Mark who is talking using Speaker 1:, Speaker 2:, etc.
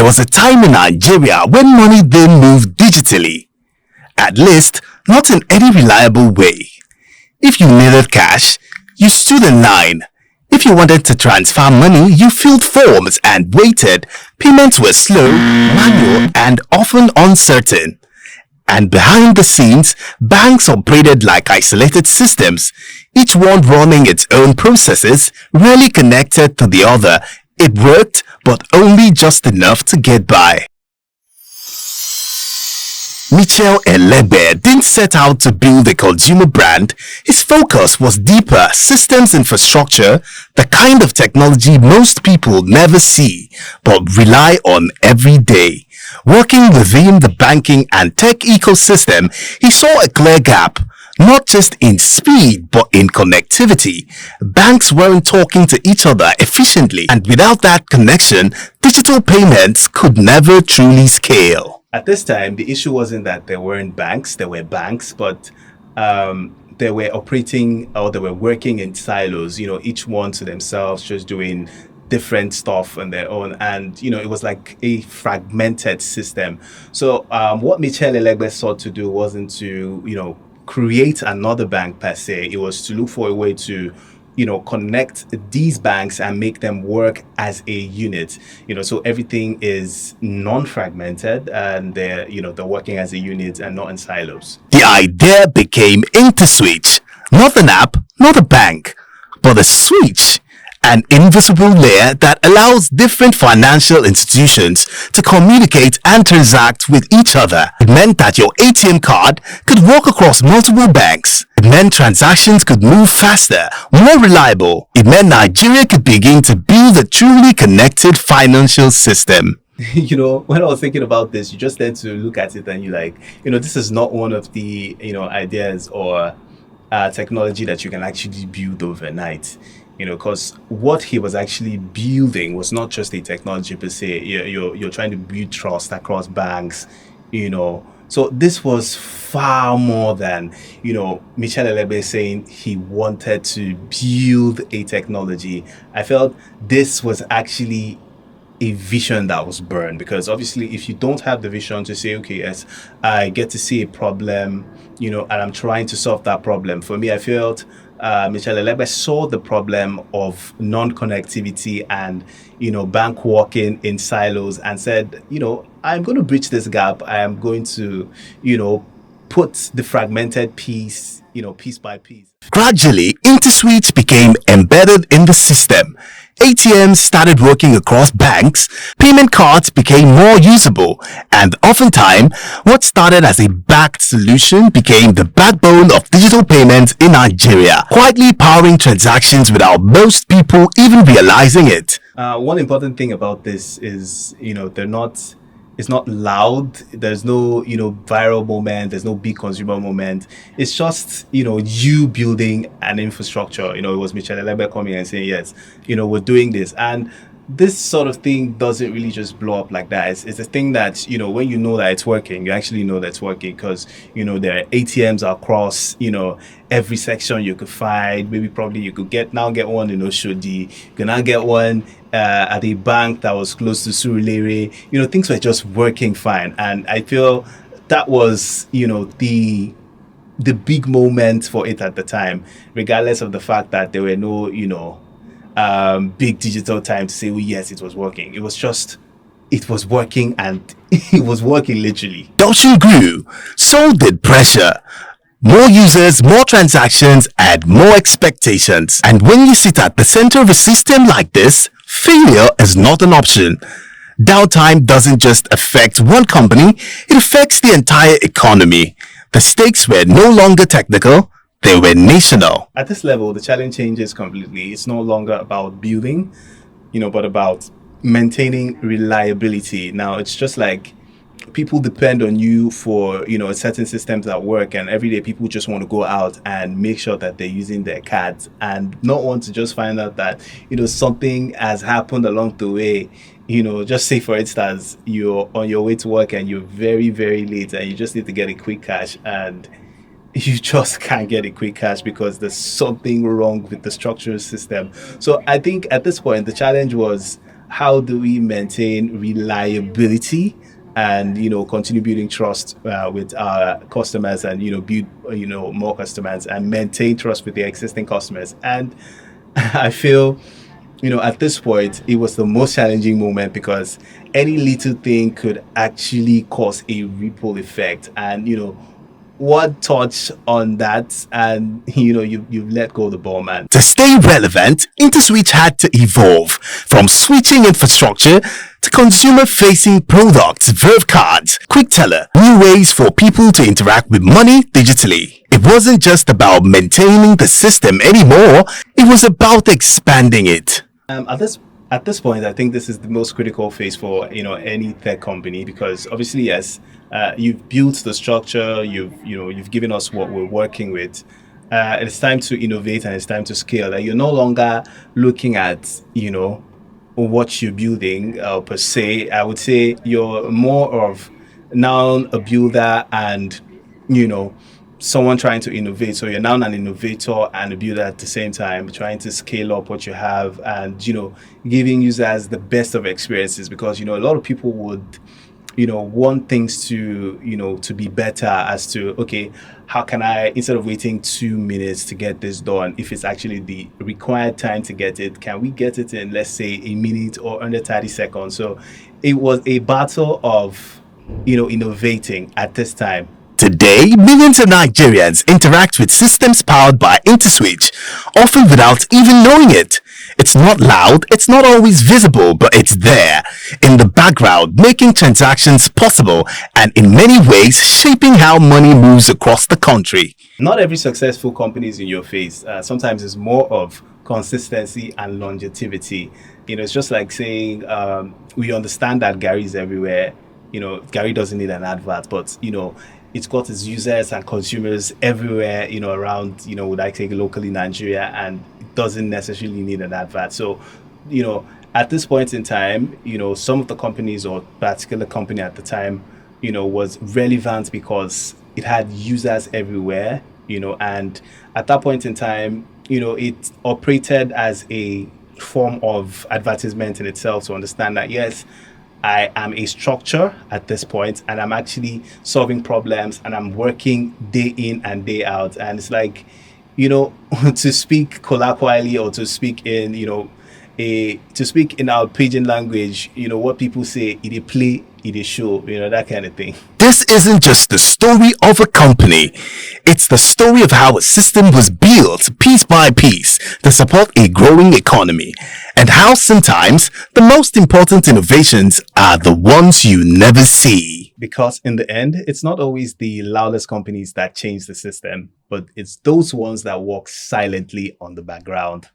Speaker 1: There was a time in Nigeria when money didn't move digitally. At least, not in any reliable way. If you needed cash, you stood in line. If you wanted to transfer money, you filled forms and waited. Payments were slow, manual, and often uncertain. And behind the scenes, banks operated like isolated systems, each one running its own processes, rarely connected to the other. It worked, but only just enough to get by. Mitchell Elegbe didn't set out to build a consumer brand. His focus was deeper: systems infrastructure, the kind of technology most people never see but rely on every day. Working within the banking and tech ecosystem, he saw a clear gap. Not just in speed, but in connectivity. Banks weren't talking to each other efficiently, and without that connection, digital payments could never truly scale. At this time, the issue wasn't that there weren't banks, there were banks, but they were operating, or they were working in silos, each one to themselves, just doing different stuff on their own, and it was like a fragmented system. So what Mitchell Elegbe sought to do wasn't to create another bank per se. It was to look for a way to connect these banks and make them work as a unit, so everything is non-fragmented and they're working as a unit and not in silos. The idea became Interswitch, not an app, not a bank, but a switch, an invisible layer that allows different financial institutions to communicate and transact with each other. It meant that your ATM card could walk across multiple banks. It meant transactions could move faster, more reliable. It meant Nigeria could begin to build a truly connected financial system. When I was thinking about this, you just tend to look at it and you're like, this is not one of the, ideas or technology that you can actually build overnight. Because what he was actually building was not just a technology per se. You're trying to build trust across banks, So this was far more than, Mitchell Elegbe saying he wanted to build a technology. I felt this was actually a vision that was burned, because obviously if you don't have the vision to say, okay, yes, I get to see a problem, and I'm trying to solve that problem. For me, I felt Mitchell Elegbe saw the problem of non-connectivity and, bank working in silos and said, I'm going to bridge this gap. I am going to, put the fragmented piece, piece by piece. Gradually, Interswitch became embedded in the system. ATMs started working across banks, payment cards became more usable, and oftentimes, what started as a backed solution became the backbone of digital payments in Nigeria, quietly powering transactions without most people even realizing it. One important thing about this is, it's not loud. There's no, viral moment. There's no big consumer moment. It's just, you building an infrastructure. It was Mitchell Elegbe coming and saying, yes, we're doing this. And this sort of thing doesn't really just blow up like that. It's a thing that, when you know that it's working, you actually know that it's working, because, there are ATMs across, every section you could find. Maybe probably you could get one in Oshodi. You can now get one at a bank that was close to Surulere. Things were just working fine. And I feel that was, the big moment for it at the time, regardless of the fact that there were no, big digital time to say, oh yes, it was working. It was just, it was working, and it was working literally. Adoption grew, so did pressure. More users, more transactions, and more expectations. And when you sit at the center of a system like this, failure is not an option. Downtime doesn't just affect one company, it affects the entire economy. The stakes were no longer technical, they were national. At this level, the challenge changes completely. It's no longer about building, but about maintaining reliability. Now, it's just like people depend on you for, certain systems that work, and every day people just want to go out and make sure that they're using their cards and not want to just find out that, something has happened along the way. Just say, for instance, you're on your way to work and you're very, very late and you just need to get a quick cash, and you just can't get a quick cash because there's something wrong with the structural system. So I think at this point, the challenge was, how do we maintain reliability and continue building trust with our customers, and build more customers and maintain trust with the existing customers. And I feel at this point, it was the most challenging moment because any little thing could actually cause a ripple effect. And, one touch on that, and, you let go of the ball, man. To stay relevant, Interswitch had to evolve from switching infrastructure to consumer-facing products, Verve cards, quick teller, new ways for people to interact with money digitally. It wasn't just about maintaining the system anymore, it was about expanding it. At this point, I think this is the most critical phase for any tech company, because obviously, yes, you've built the structure, you've given us what we're working with. It's time to innovate and it's time to scale. Like, you're no longer looking at what you're building per se. I would say you're more of now a builder and someone trying to innovate. So you're now an innovator and a builder at the same time, trying to scale up what you have and giving users the best of experiences, because a lot of people would want things to be better, as to, okay, how can I, instead of waiting 2 minutes to get this done, if it's actually the required time to get it, can we get it in, let's say, a minute or under 30 seconds? So it was a battle of innovating at this time. Today, millions of Nigerians interact with systems powered by Interswitch, often without even knowing it. It's not loud, it's not always visible, but it's there, in the background, making transactions possible and in many ways shaping how money moves across the country. Not every successful company is in your face. Sometimes it's more of consistency and longevity. It's just like saying, we understand that Gary is everywhere. Gary doesn't need an advert, but it's got its users and consumers everywhere, around, would I take locally Nigeria, and it doesn't necessarily need an advert. So, at this point in time, some of the companies, or particular company at the time, was relevant because it had users everywhere, and at that point in time, it operated as a form of advertisement in itself, to understand that, yes, I am a structure at this point, and I'm actually solving problems, and I'm working day in and day out. And it's like, to speak colloquially, or to speak in, to speak in our pidgin language, what people say, it a play, it a show, that kind of thing. This isn't just the story of a company. It's the story of how a system was built piece by piece to support a growing economy, and how sometimes the most important innovations are the ones you never see. Because in the end, it's not always the loudest companies that change the system, but it's those ones that work silently on the background.